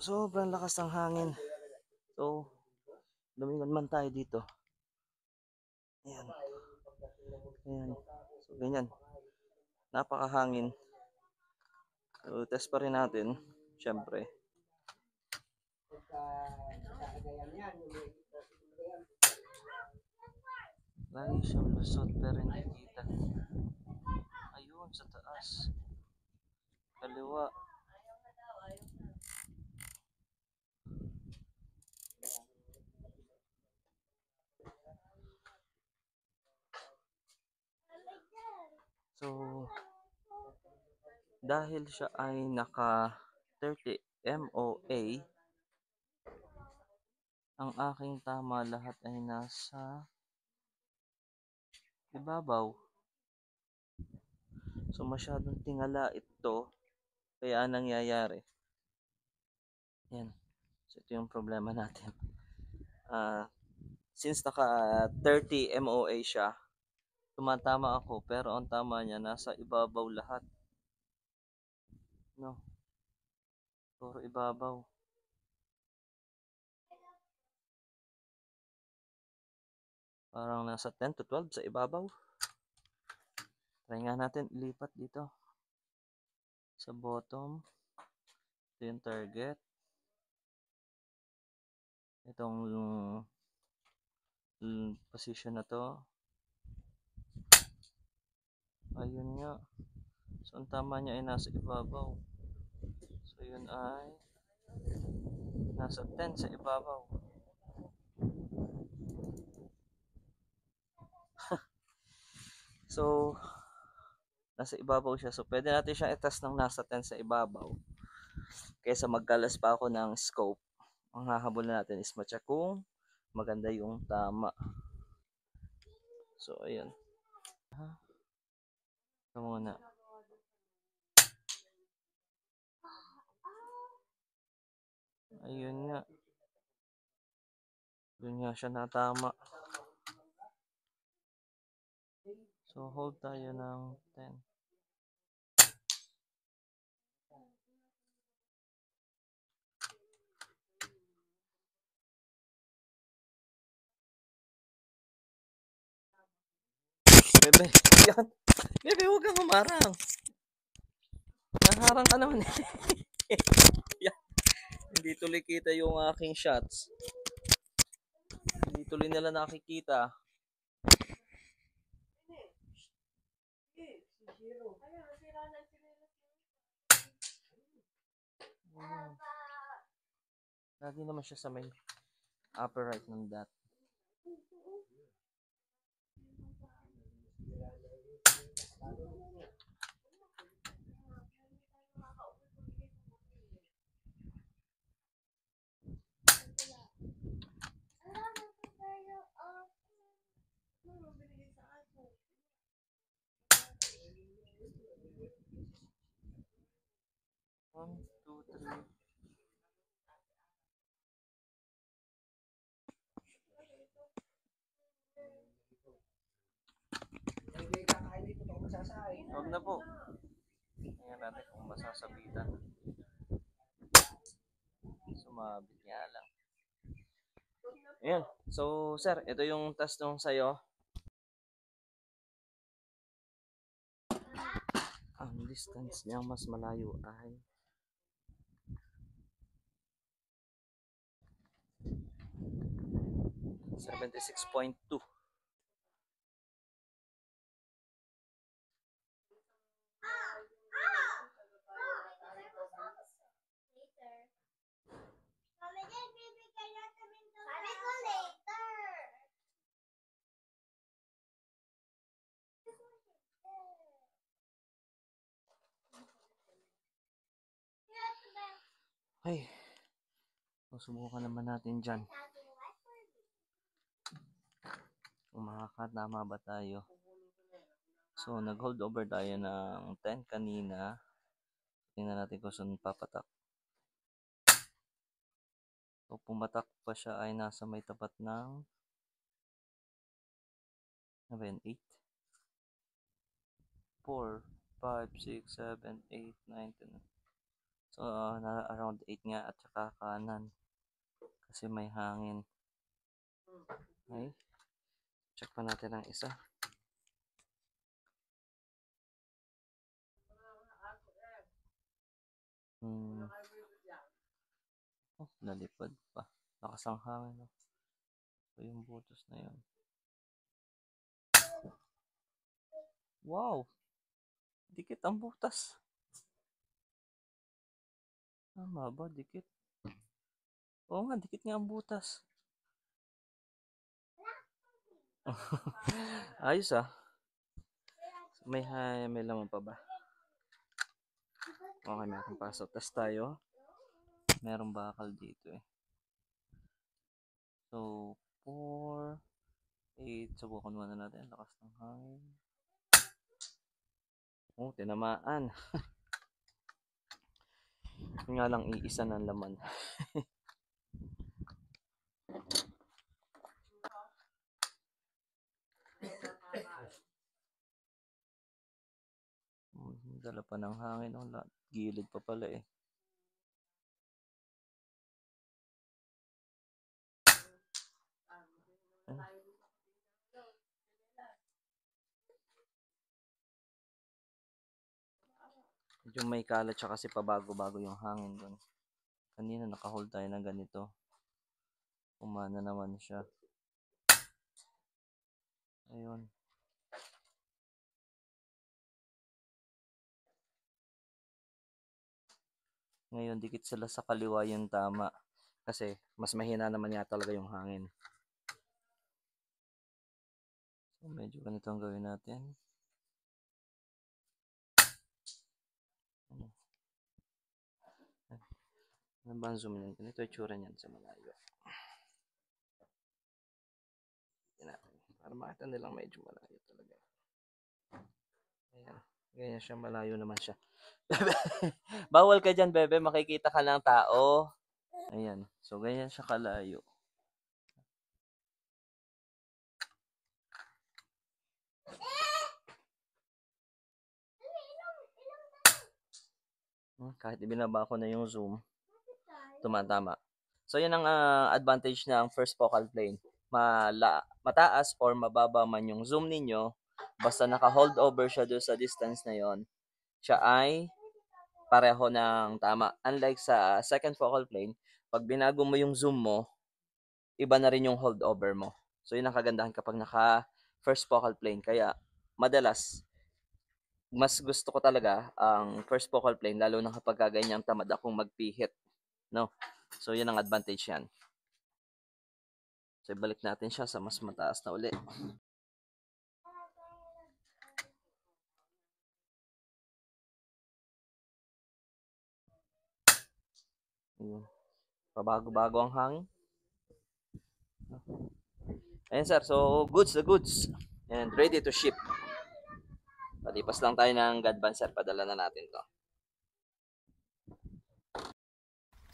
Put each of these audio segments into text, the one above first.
Sobrang lakas ng hangin. So, lumingon man tayo dito. Ayan. Ayan. So, ganyan. Napakahangin. So, test pa rin natin. Siyempre. Lagi siyang lusot pero hindi kita. Ayun, sa taas. Kaliwa. So, dahil siya ay naka 30 MOA, ang aking tama lahat ay nasa ibabaw. So, masyadong tingala ito. Kaya nangyayari. Yan. So, ito yung problema natin. Since naka 30 MOA siya, tumatama ako pero ang tama niya nasa ibabaw lahat. No. Puro ibabaw. Parang nasa 10 to 12 sa ibabaw. Try nga natin ilipat dito. Sa bottom. Ito yung target. Itong position na to. Ayun nga. So, ang tama niya ay nasa ibabaw. So, yun ay nasa 10 sa ibabaw. So, nasa ibabaw siya. So, pwede natin siyang i-test ng nasa 10 sa ibabaw. Kaysa magkalas pa ako ng scope. Ang hahabol natin is matcha kung maganda yung tama. So, ayun. Ito muna. Ayun nga. Doon nga siya natama. So, hold tayo ng 10. Bebe, yan. Bebe, huwag kang umarang. Naharang ka naman. Yan. Hindi tuloy kita yung aking shots. Hindi tuloy nila nakikita. Lagi naman siya sa may upper right ng dot. One, two, three. Huwag na po. Tingnan natin kung masasabitan. Sumabit nga lang. Ayan. So, sir, ito yung test nung sa'yo. Ang distance niya mas malayo ay 76.2. Ay, susubukan naman natin dyan. Kung makakatama ba tayo. So, nag-hold over tayo ng 10 kanina. Tingnan natin kung saan papatak. So, pumatak pa siya ay nasa may tapat ng 8, 4, 5, 6, 7, 8, 9, 10. So, around 8 nga at saka kanan. Kasi may hangin. Okay. Check pa natin ang isa. Oh, nalipad pa. Lakas ang hangin. Oh. So, yung butos na yun. Wow! Dikit ang butas. Tama ba? Dikit. Oo nga, dikit nga ang butas. Ayos ah. May laman pa ba? Okay, meron pa. So, test tayo. Merong bakal dito eh. So, 4, 8. Subukan muna natin. Lakas ng hangin. Oh, tinamaan. Yun nga lang, iisa ng laman. Dala pa ng hangin. Oh, gilid pa pala eh. Medyo may kalat siya kasi pabago-bago yung hangin doon. Kanina nakahold tayo ng ganito. Umana naman siya. Ayun. Ngayon, dikit sila sa kaliwa yung tama. Kasi mas mahina naman niya talaga yung hangin. So, medyo ganito ang gawin natin. Ano ba ang zoom nito? Ito yung tsura niyan sa malayo. Para makita nilang medyo malayo talaga. Ayan. Ganyan siya, malayo naman siya. Bawal ka dyan, bebe. Makikita ka ng tao. Ayan. So, ganyan siya kalayo. Kahit ibinaba ko na yung zoom, tumatama. So, yan ang advantage ng first focal plane. Mataas or mababa man yung zoom ninyo, basta naka-hold over siya doon sa distance na yon, siya ay pareho ng tama. Unlike sa second focal plane, pag binago mo yung zoom mo, iba na rin yung hold over mo. So, yun ang kagandahan kapag naka first focal plane. Kaya, madalas, mas gusto ko talaga ang first focal plane, lalo na kapag ganyang tamad akong magpihit. No? So, yun ang advantage yan. So, ibalik natin siya sa mas mataas na uli. Pabago-bago ang hangin. Ayan sir, so goods the goods. And ready to ship. Palipas lang tayo ng Godvan sir, padala na natin to.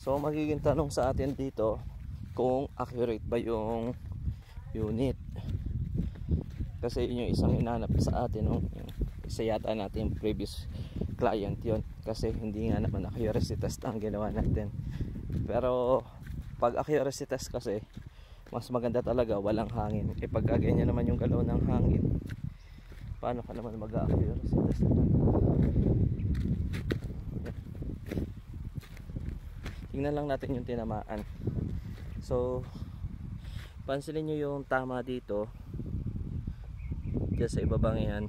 So magiging tanong sa atin dito kung accurate ba yung unit. Kasi yun yung isang inanap sa atin, no? Isa yata natin yung previous client yon. Kasi hindi nga naman accuracy test ang ginawa natin. Pero pag accuracy test kasi, mas maganda talaga walang hangin. E pag ganyan naman yung galaw ng hangin, paano ka naman mag-accuracy test naman? Tingnan lang natin yung tinamaan. So pansinin nyo yung tama dito, dyan sa ibabang yan.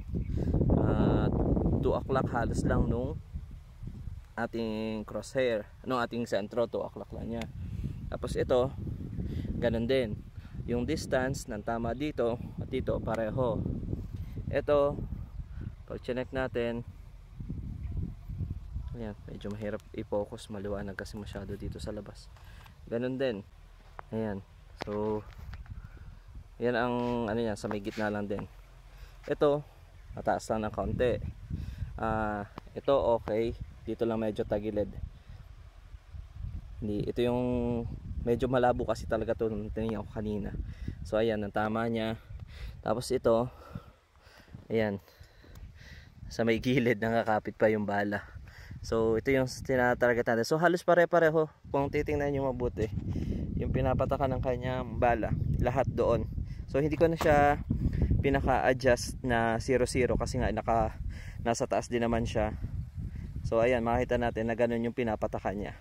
2 o'clock halos lang nung ating crosshair, nung ating sentro, 2 o'clock lang niya. Tapos ito ganun din, yung distance ng tama dito at dito pareho. Ito pag chinek natin, ayan, medyo mahirap i-focus, maliwanag kasi masyado dito sa labas. Ganun din, ayan. So yan ang ano yan, sa may gitna lang din. Ito mataas lang ng kaunti. Ito okay, dito lang medyo tagilid. Ito yung medyo malabo kasi talaga to nung tinignan ko kanina. So ayan, ang tama niya. Tapos ito, ayan, sa may gilid nakakapit pa yung bala. So ito yung tinatarget natin. So halos pare-pareho kung titingnan nyo mabuti. Yung pinapatakan ng kanyang bala, lahat doon. So hindi ko na siya pinaka-adjust na 0-0 kasi nga nasa taas din naman siya. So ayan, makita natin na ganun yung pinapatakan niya.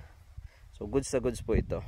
So goods na goods po ito.